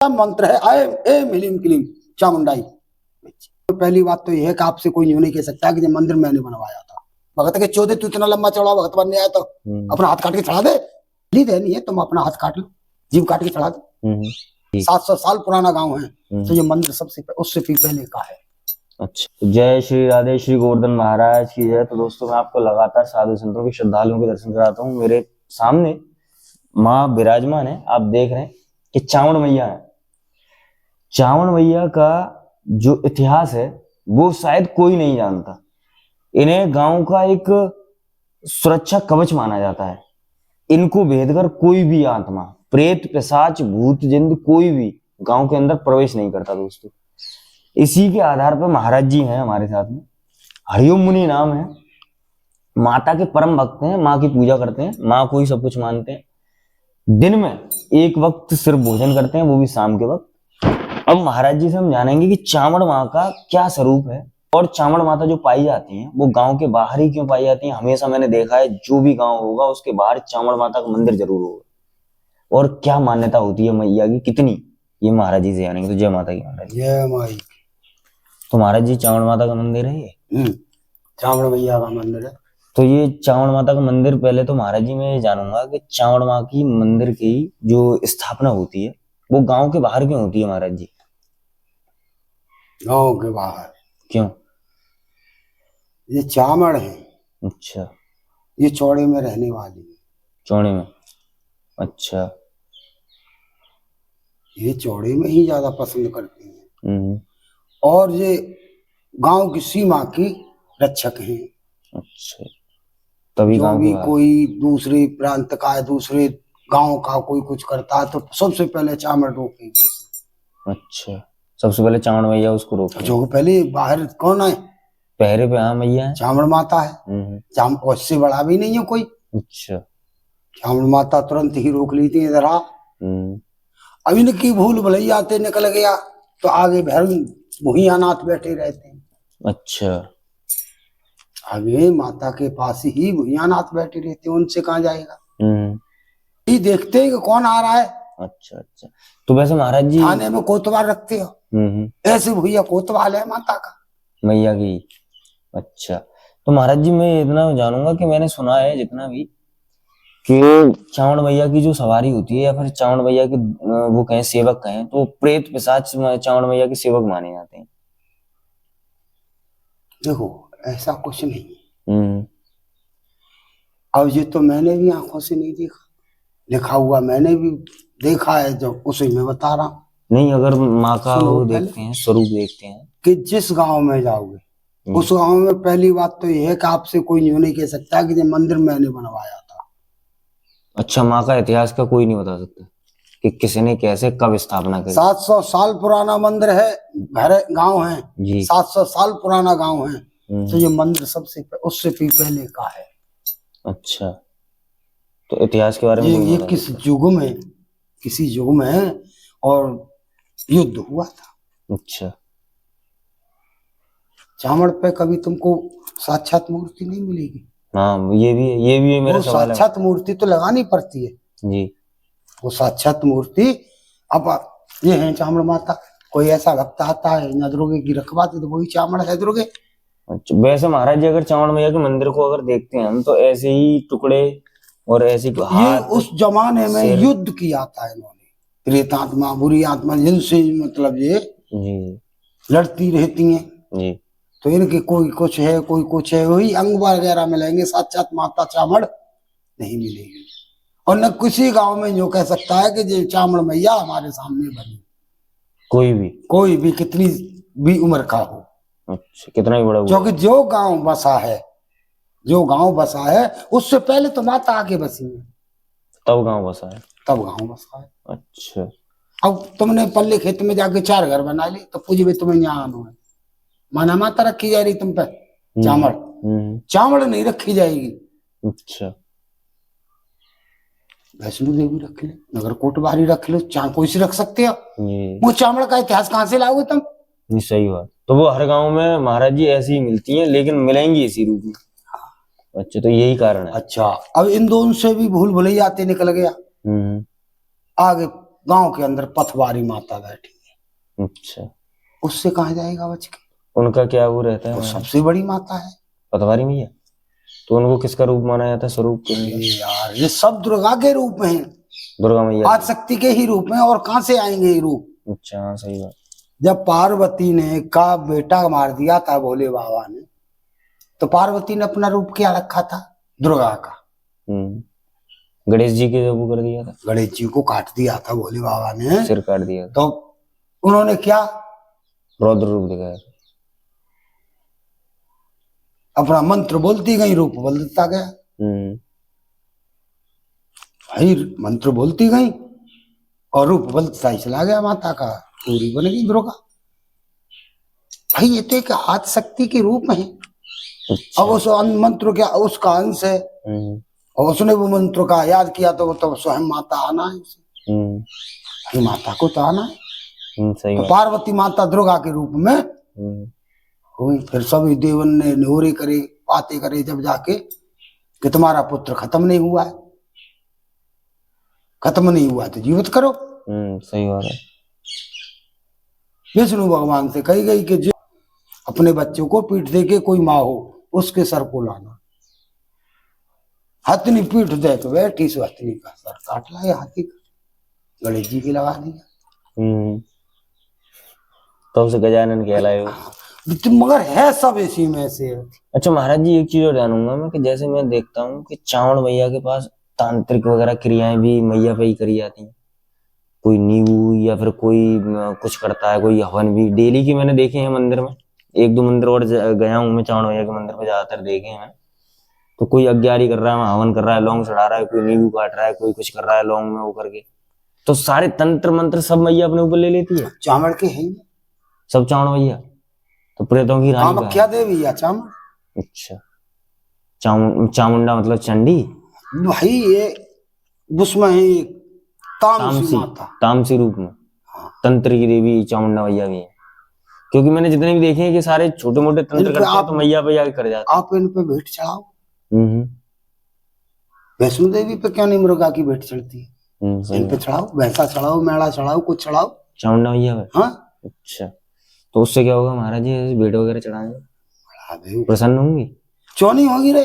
मंत्र है आय ए मिलिम किलिम चामुंडाई। तो पहली बात तो यह है कि आपसे कोई यूं नहीं कह सकता कि ये मंदिर मैंने बनवाया था। भगत के चौधरी तू इतना लंबा चौड़ा भगत बनने आया तो अपना हाथ काट के चढ़ा दे। ली देनी है तुम अपना हाथ काट लो, जीव काट के चढ़ा दो। 700 साल पुराना गांव है तो ये मंदिर सबसे उससे भी पहले का है। अच्छा, जय श्री राधे श्री गोवर्धन महाराज की जय। तो दोस्तों मैं आपको लगातार साधु संतों के श्रद्धालुओं के दर्शन कराता हूँ। मेरे सामने माँ विराजमान है, आप देख रहे हैं कि चावड़ मैया है। चावड़ मैया का जो इतिहास है वो शायद कोई नहीं जानता। इन्हें गांव का एक सुरक्षा कवच माना जाता है। इनको भेद कर कोई भी आत्मा, प्रेत, पिशाच, भूत, जिंद कोई भी गांव के अंदर प्रवेश नहीं करता दोस्तों। इसी के आधार पर महाराज जी हैं हमारे साथ में। हरिओम मुनि नाम है, माता के परम भक्त हैं, माँ की पूजा करते हैं, माँ को ही सब कुछ मानते हैं। दिन में एक वक्त सिर्फ भोजन करते हैं, वो भी शाम के वक्त। अब महाराज जी से हम जानेंगे कि चावड़ माँ का क्या स्वरूप है और चावड़ माता जो पाई जाती हैं वो गांव के बाहर ही क्यों पाई जाती हैं। हमेशा मैंने देखा है जो भी गांव होगा उसके बाहर चावड़ माता का मंदिर जरूर होगा। और क्या मान्यता होती है मैया की कितनी, ये महाराज जी से जानेंगे। तो जय माता की महाराज। जय माई। तो महाराज जी चावड़ माता का मंदिर है ये? चावड़ मैया का मंदिर है। तो ये चावड़ माता का मंदिर, पहले तो महाराज जी मैं ये जानूंगा कि चावड़ माँ की मंदिर की जो स्थापना होती है वो गांव के बाहर क्यों होती है महाराज जी? गांव के बाहर क्यों? ये चामड़ है। अच्छा, ये चौड़े में रहने वाली है। चौड़े में? अच्छा, ये चौड़े में ही ज्यादा पसंद करती हैं और ये गांव की सीमा की रक्षक हैं। अच्छा, तभी जो गांव भी के बाहर। कोई दूसरे प्रांत का है, दूसरे गांव का कोई कुछ करता है तो सबसे पहले चामड़ रोकेगी। अच्छा, सबसे पहले चावड़ मैया उसको रोके। जो पहले बाहर कौन है? पहरे पे हाँ मैया है, चामड़ माता है। उससे बड़ा भी नहीं है कोई। अच्छा, चामड़ माता तुरंत ही रोक ली थी इधर आ। अब इनकी भूल भलैया आते निकल गया तो आगे भूया नाथ बैठे रहते हैं। अच्छा, आगे माता के पास ही भूया नाथ बैठे रहते हैं, उनसे कहाँ जाएगा। ये देखते हैं कि कौन आ रहा है। अच्छा अच्छा। तो वैसे महाराज जी थाने में कोतवाल रखते हो, ऐसे भैया कोतवाल है माता का, मैया की। अच्छा, तो महाराज जी मैं इतना जानूंगा कि मैंने सुना है जितना भी कि चावड़ मैया की जो सवारी होती है या फिर चावड़ मैया के वो कहें सेवक कहें तो प्रेत पिशाच चावड़ मैया के सेवक माने जाते हैं। देखो ऐसा कुछ नहीं है। अब ये तो मैंने भी आंखों से नहीं देखा, लिखा हुआ मैंने भी देखा है, जब उसे मैं बता रहा हूँ। नहीं, अगर माँ का वो देखते हैं, स्वरूप देखते हैं कि जिस गांव में जाओगे उस गांव में पहली बात तो यह है कि आपसे कोई यूं नहीं कह सकता कि ये मंदिर मैंने बनवाया था। अच्छा, माँ का इतिहास का कोई नहीं बता सकता कि किसने कैसे कब स्थापना करी। 700 साल पुराना मंदिर है, घर गांव है जी। 700 साल पुराना गांव है तो ये मंदिर सबसे उससे भी पहले का है। अच्छा, तो इतिहास के बारे में ये किस युग में, किसी युग में है और युद्ध हुआ था। अच्छा, चामड़ पे कभी तुमको साक्षात मूर्ति नहीं मिलेगी। हाँ, ये भी है मेरा सवाल है। साक्षात मूर्ति तो लगानी पड़ती है जी। वो साक्षात मूर्ति। अब ये है चामड़ माता, कोई ऐसा भक्त आता है नदरोगे की रखवाते तो वही चामड़ है दुर्गे। अच्छा, वैसे महाराज जी अगर चावड़ मैया के मंदिर को अगर देखते हैं हम तो ऐसे ही टुकड़े और ऐसी ये उस जमाने में युद्ध किया था इन्होंने, प्रेतात्मा बुरी आत्मा जिनसे मतलब ये लड़ती रहती हैं जी। तो इनके कोई कुछ है कोई कुछ है, वही अंग वगैरह मिलेंगे, साक्षात माता चामड़ नहीं मिलेगी। और न किसी गांव में जो कह सकता है कि ये चामड़ मैया हमारे सामने बनी, कोई भी कितनी भी उम्र का हो। अच्छा, कितना ही बड़ा, क्योंकि जो गांव बसा है, जो गांव बसा है उससे पहले तो माता आके बसी है, तब गांव बसा है, तब गांव बसा है। अच्छा, अब तुमने पल्ले खेत में जाके 4 घर बना ली तो पूछ भी तुम्हें यहाँ आना है, माना माता रखी जा रही तुम पे, चामड़ चामड़ नहीं रखी जाएगी। अच्छा, वैष्णो देवी रख ले, नगर कोटबारी रख लो, कोई सी रख सकते हो। वो चामड़ का इतिहास कहाँ से लाओगे तुम? नहीं, सही बात। तो वो हर गांव में महाराज जी ऐसी ही मिलती हैं लेकिन मिलेंगी इसी रूप में। अच्छा, तो यही कारण है। अच्छा, अब इन दोनों से भी भूल भुलैया आते निकल गया। आगे गांव के अंदर पथवारी माता बैठी है, अच्छा, उससे कहाँ जाएगा बच के? उनका क्या वो रहता है वो महाराज? सबसे बड़ी माता है। पतवारी मैया। तो उनको किसका रूप माना जाता है, स्वरूप के? ये यार ये सब दुर्गा के रूप में हैं, दुर्गा मैया आदि शक्ति के ही रूप में, और कहाँ से आएंगे ये रूप? अच्छा, हाँ, सही बात। जब पार्वती ने का बेटा मार दिया था भोले बाबा ने, तो पार्वती ने अपना रूप क्या रखा था? दुर्गा का। गणेश जी के वो कर दिया था, गणेश जी को काट दिया था भोले बाबा ने, सिर काट दिया था, तो उन्होंने क्या रौद्र रूप दिखाया। अपना मंत्र बोलती गई, रूप बदलता गया। भाई मंत्र बोलती गई और रूप बदलता ही चला गया माता का, पूरी बन गई दुर्गा। भाई ये तो एक आद शक्ति के रूप है। अच्छा। अब उस मंत्र क्या उसका अंश है, और उसने वो मंत्र का याद किया तो वो तो स्वयं माता आना है उसे। भाई माता को तो आना है। सही तो बात। पार्वती माता दुर्गा के रूप में हुई। फिर सभी देवन ने न्योरे करे, बातें करे जब जाके कि तुम्हारा पुत्र खत्म नहीं हुआ है, खत्म नहीं हुआ तो जीवित करो। सही बात है। विष्णु भगवान से कही गई कि जो अपने बच्चों को पीठ दे के कोई माँ हो उसके सर को लाना। हथनी पीठ दे तो बैठी, सो हथनी का सर काट लाया हाथी का, गणेश जी की लगा दिया। तो उसे गजानन कहलाए हो। मगर है सब इसी में से। अच्छा महाराज जी, एक चीज और जानूंगा मैं कि जैसे मैं देखता हूँ कि चावड़ मैया के पास तांत्रिक वगैरह क्रियाएं भी मैया पे ही करी जाती हैं। कोई नींबू या फिर कोई कुछ करता है, कोई हवन भी डेली की मैंने देखे हैं मंदिर में। एक दो मंदिर और गया हूँ मैं, चावड़ मैया के मंदिर पे ज्यादातर देखे हैं। तो कोई अग्यारी कर रहा है, हवन कर रहा है, लौंग चढ़ा रहा है, कोई नींबू काट रहा है, कोई कुछ कर रहा है लौंग में वो करके। तो सारे तंत्र मंत्र सब मैया अपने ऊपर ले लेती है। चावड़ के है सब चावड़ मैया तो प्रेतों की रानी कामाख्या देवी या चावड़। अच्छा, चामुंडा मतलब चंडी। भाई ये उसमें है तामसी माता, तामसी रूप में। तंत्र की देवी चामुंडा मैया भी है। क्योंकि मैंने जितने भी देखे हैं कि सारे छोटे मोटे तंत्र करते हैं तो मैया पे जाके कर जाते हैं। आप इन पे भेंट चढ़ाओ। वैष्णो देवी पे क्यों नहीं मुर्गा की भेंट चढ़ती है? इन पे चढ़ाओ, भैंसा चढ़ाओ, मेढ़ा चढ़ाओ, कुछ चढ़ाओ चामुंडा मैया पे। हाँ अच्छा, तो उससे क्या होगा महाराज जी? भेंट वगैरह चढ़ाएंगे, प्रसन्न होंगी? क्यों नहीं होगी रे?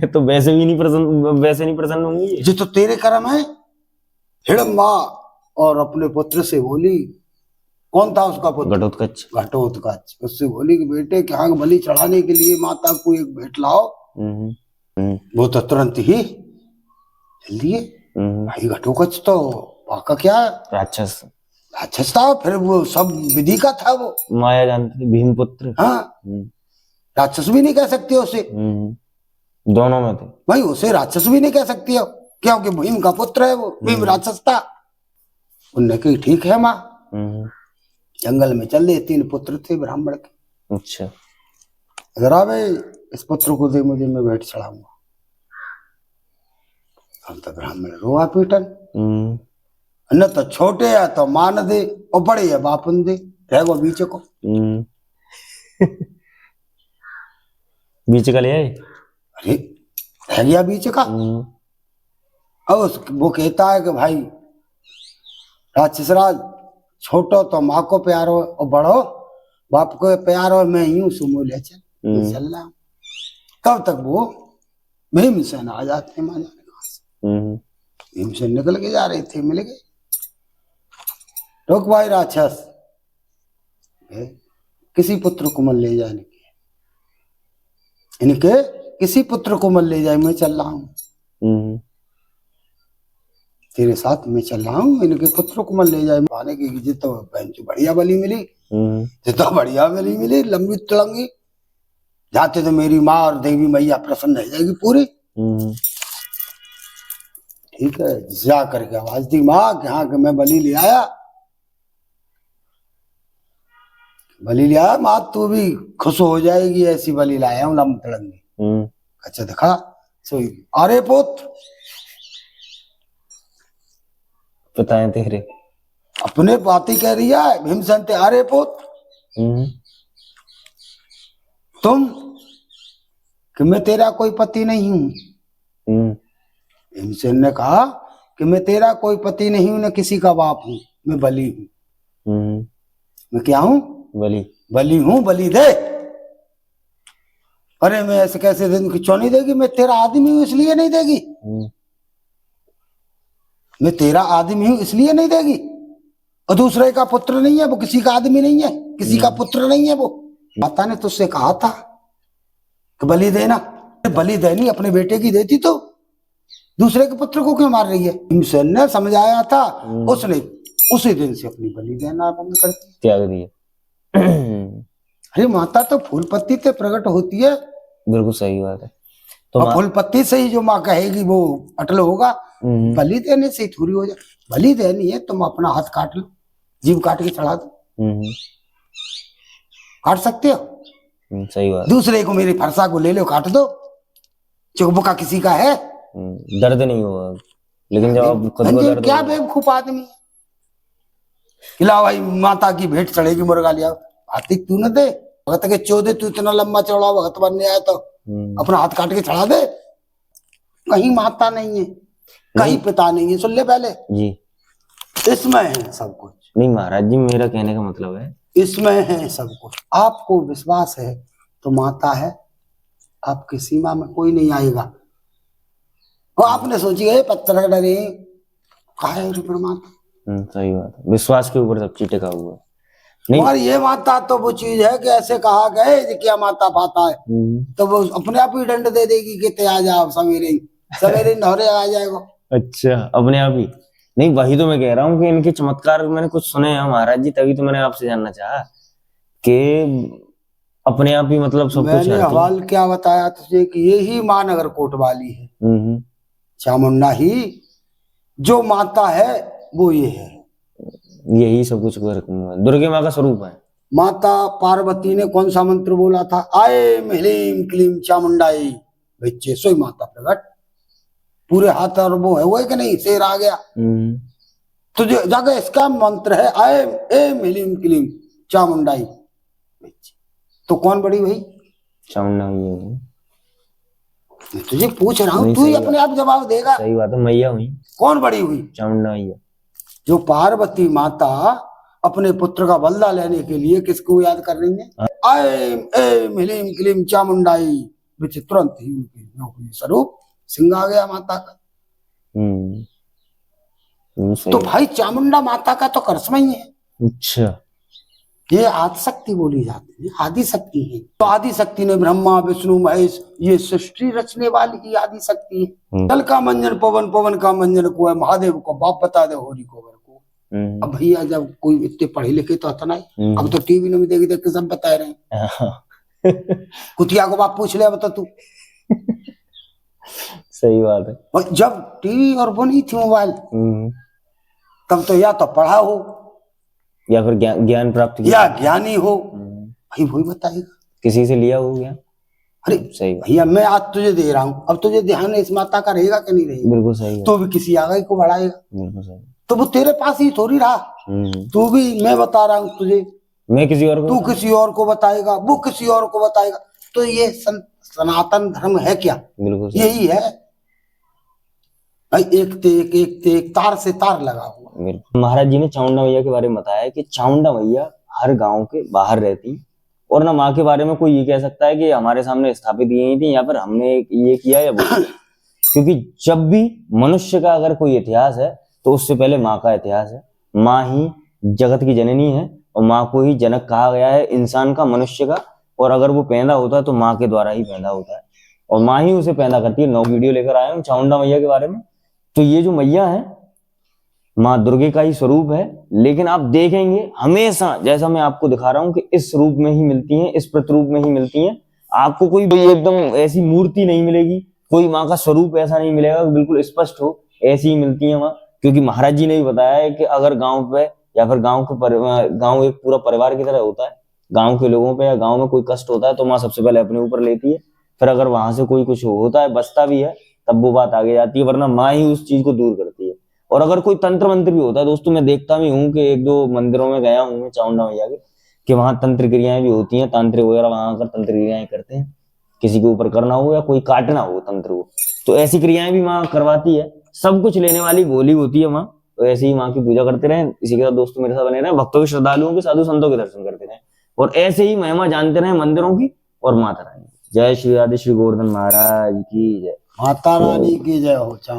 तो वैसे भी नहीं प्रसन्न, वैसे नहीं प्रसन्न होंगी जो तो तेरे कर्म है। हिड़म्बा और अपने पुत्र से बोली, कौन था उसका पुत्र? घटोत्कच। घटोत्कच। उससे बोली कि बेटे क्या बलि चढ़ाने के लिए माता को एक भेंट लाओ। वो तो तुरंत ही लिए। भाई घटोत्कच तो वाका क्या राक्षस, राक्षस था, फिर वो सब विधि का था। वो माया जानते थे, भीमपुत्र। हाँ, राक्षस भी नहीं कह सकती उसे। दोनों में थे भाई, उसे राक्षस भी नहीं कह सकती है क्योंकि भीम का पुत्र है वो। भीम राक्षस था। उनने कही ठीक है माँ। जंगल में चल दे, 3 पुत्र थे ब्राह्मण के। अच्छा, इधर आ भाई, इस पुत्र को दे मुझे, मैं भेंट चढ़ाऊंगा। हम तो ब्राह्मण रोआ पीटन, न तो छोटे है तो मान दे, और बड़े है बापन दे, रहेगो बीच को। बीच का ले आए। अरे रह गया बीच का। अब वो कहता है कि भाई राक्षसराज, छोटो तो माँ को प्यारो और बड़ो बाप को प्यारो, मैं यूं सुमो ले चल चल रहा। तब तक वो भीमसेन आ जाते हैं। भीमसेन निकल के जा रहे थे, मिल गए। रुक भाई राक्षस, किसी पुत्र को मन ले जाने के, इनके किसी पुत्र को मन ले जाए, मैं चल रहा हूँ तेरे साथ, मैं चल रहा हूँ। इनके पुत्र को मन ले जाए पाने की, जितो बढ़िया बलि मिली, जितो बढ़िया बलि मिली, लंबी तड़ंगी जाते तो मेरी माँ और देवी मैया प्रसन्न रह जाएगी पूरी। ठीक है, जा करके आवाज दी माँ कि हाँ कि मैं बलि ले आया। बलि ले आया माँ, तू भी खुश हो जाएगी, ऐसी बलि लाया हूँ लंबी तड़ंगी। अच्छा दिखा सोई, अरे पुत्र, पता है तेरे अपने बातें कह रही है भीमसेन ते, अरे पुत्र तुम कि मैं तेरा कोई पति नहीं हूं। भीमसेन ने कहा कि मैं तेरा कोई पति नहीं हूं, न किसी का बाप हूं, मैं बलि हूं। मैं क्या हूं? बलि। बलि हूं, बलि दे। अरे मैं ऐसे कैसे दिन क्यों नहीं देगी? मैं तेरा आदमी हूं इसलिए नहीं देगी। मैं तेरा आदमी हूं इसलिए नहीं देगी। और दूसरे का पुत्र नहीं है वो, किसी का आदमी नहीं है, किसी का पुत्र नहीं है वो। माता ने तुझसे कहा था कि बलि देना, बलि देनी अपने बेटे की देती तो दूसरे के पुत्र को क्यों मार रही है? भीमसेन ने समझाया था, उसने उसी दिन से अपनी बलि देना बंद कर दी, त्याग दिया। अरे माता तो फूल पत्ती से प्रकट होती है। बिल्कुल सही बात है। तो और फूल पत्ती से ही जो माँ कहेगी वो अटल होगा। बलि देने से ही थोड़ी हो जाए। बलि देनी है तुम अपना हाथ काट लो, जीव काट के चढ़ा दो। काट सकते हो। सही बात। दूसरे को मेरी फरसा को ले लो, काट दो। चुकबुका किसी का है, दर्द नहीं होगा। लेकिन जब आप खुद को दर्द क्या बेवकूफ आदमी है। ला भाई माता की भेंट चढ़ेगी, मुर्गा लिया, हाथी तू न दे। भगत के चौदह तू इतना लंबा चौड़ा भगत बनने आया तो अपना हाथ काट के चढ़ा दे। कहीं माता नहीं है, कहीं पिता नहीं है। सुन ले पहले जी, इसमें है सब कुछ। नहीं महाराज जी, मेरा कहने का मतलब है इसमें है सब कुछ। आपको विश्वास है तो माता है, आपकी सीमा में कोई नहीं आएगा। और आपने सोची है पत्थर डरे काहे माता। सही बात है। विश्वास के ऊपर सब चीज टिका हुआ है। नहीं, और ये माता तो वो चीज है कि ऐसे कहा गए कि क्या माता पाता है, तो वो अपने आप ही दंड दे देगी कि ते आ जाओ सवेरे सवेरे नहरे आ जाएगा। अच्छा, अपने आप ही। नहीं, वही तो मैं कह रहा हूँ कि इनके चमत्कार मैंने कुछ सुने हैं महाराज जी, तभी तो मैंने आपसे जानना चाहा कि अपने आप ही मतलब सब कुछ। मैंने हवाल क्या बताया तुझे कि यही मां नगर कोट वाली है, चामुंडा ही जो माता है वो ये है। यही सब कुछ दुर्गे माँ का स्वरूप है। माता पार्वती ने कौन सा मंत्र बोला था? आए ह्लीम क्लीम चामुंडाई, बच्चे सोई माता प्रकट। पूरे हाथ और वो है, वो है कि नहीं, शेर आ गया। तो जो जगह इसका मंत्र है आए एम ह्लीम क्लीम चामुंडाई। तो कौन बड़ी भाई? चामुंडा। तुझे पूछ रहा हूँ, तू ही अपने आप जवाब देगा। सही बात है, मैया हुई। कौन बड़ी हुई? चामुंडा मैया। जो पार्वती माता अपने पुत्र का बदला लेने के लिए किसको याद कर रही है? ऐम ह्लीम क्लीम चामुंडाई, तुरंत ही स्वरूप सिंह आ गया माता का। तो भाई चामुंडा माता का तो करिश्मा ही है। अच्छा, ये आदि शक्ति बोली जाती है, आदि शक्ति है। तो आदि शक्ति ने ब्रह्मा विष्णु महेश ये सृष्टि रचने वाली ही आदि शक्ति है। जल का मंजन पवन, पवन का मंजन को है महादेव को बाप बता दे होरी को वर को। अब भैया जब कोई इतने पढ़े लिखे तो आता नहीं, अब तो टीवी में देख देख के सब बता रहे हैं। कुतिया को बाप पूछ ले अब तो तू। सही बात है। और जब टीवी और वो नहीं थी मोबाइल, तब तो या तो पढ़ा हो या फिर ज्ञान प्राप्त या ज्ञानी हो, भाई वही बताएगा, किसी से लिया हो ज्ञान। अरे सही भैया मैं आज तुझे दे रहा हूँ, अब तुझे ध्यान इस माता का रहेगा कि नहीं रहेगा? बिल्कुल सही। तो भी किसी आगे को बढ़ाएगा। बिल्कुल सही। तो वो तेरे पास ही थोड़ी रहा। तू भी, मैं बता रहा हूँ तुझे, मैं किसी और को, तू किसी और को बताएगा, वो किसी और को बताएगा। तो ये सनातन धर्म है क्या? बिल्कुल यही है भाई, एक तार से तार लगा हुआ। महाराज जी ने चामुंडा मैया के बारे में बताया कि चामुंडा मैया हर गांव के बाहर रहती, और ना माँ के बारे में कोई ये कह सकता है कि हमारे सामने स्थापित की थी या फिर हमने ये किया या वो। क्योंकि जब भी मनुष्य का अगर कोई इतिहास है तो उससे पहले माँ का इतिहास है। माँ ही जगत की जननी है और माँ को ही जनक कहा गया है इंसान का, मनुष्य का। और अगर वो पैदा होता है तो माँ के द्वारा ही पैदा होता है और माँ ही उसे पैदा करती है। 9 वीडियो लेकर आया हूँ चामुंडा मैया के बारे में। तो ये जो मैया है माँ दुर्गे का ही स्वरूप है, लेकिन आप देखेंगे हमेशा जैसा मैं आपको दिखा रहा हूँ कि इस रूप में ही मिलती हैं, इस प्रतिरूप में ही मिलती हैं। आपको कोई एकदम ऐसी मूर्ति नहीं मिलेगी, कोई माँ का स्वरूप ऐसा नहीं मिलेगा बिल्कुल स्पष्ट हो, ऐसी ही मिलती है माँ। क्योंकि महाराज जी ने भी बताया है कि अगर गांव पे या फिर गांव एक पूरा परिवार की तरह होता है, गांव के लोगों पे या गांव में कोई कष्ट होता है तो माँ सबसे पहले अपने ऊपर लेती है। फिर अगर वहां से कोई कुछ होता है, बचता भी है, तब वो बात आगे जाती है, वरना माँ ही उस चीज को दूर करती है। और अगर कोई तंत्र मंत्र भी होता है दोस्तों, मैं देखता भी हूँ कि 1-2 मंदिरों में गया हूँ चामुंडा मैया के, कि वहां तंत्र क्रियाएं भी होती हैं, तांत्रिक वगैरह वहां आकर तंत्र क्रियाएं करते हैं। किसी के ऊपर करना हो या कोई काटना हो तंत्र को, तो ऐसी क्रियाएं भी माँ करवाती है। सब कुछ लेने वाली भोली होती है माँ। तो ऐसे ही माँ की पूजा करते रहे, इसी के साथ दोस्तों मेरे साथ बने रहे, भक्तों के, श्रद्धालुओं के, साधु संतों के दर्शन करते रहे, और ऐसे ही महिमा जानते रहे मंदिरों की और माता रानी। जय श्री राधे श्री गोवर्धन महाराज की जय। माता रानी की जय हो।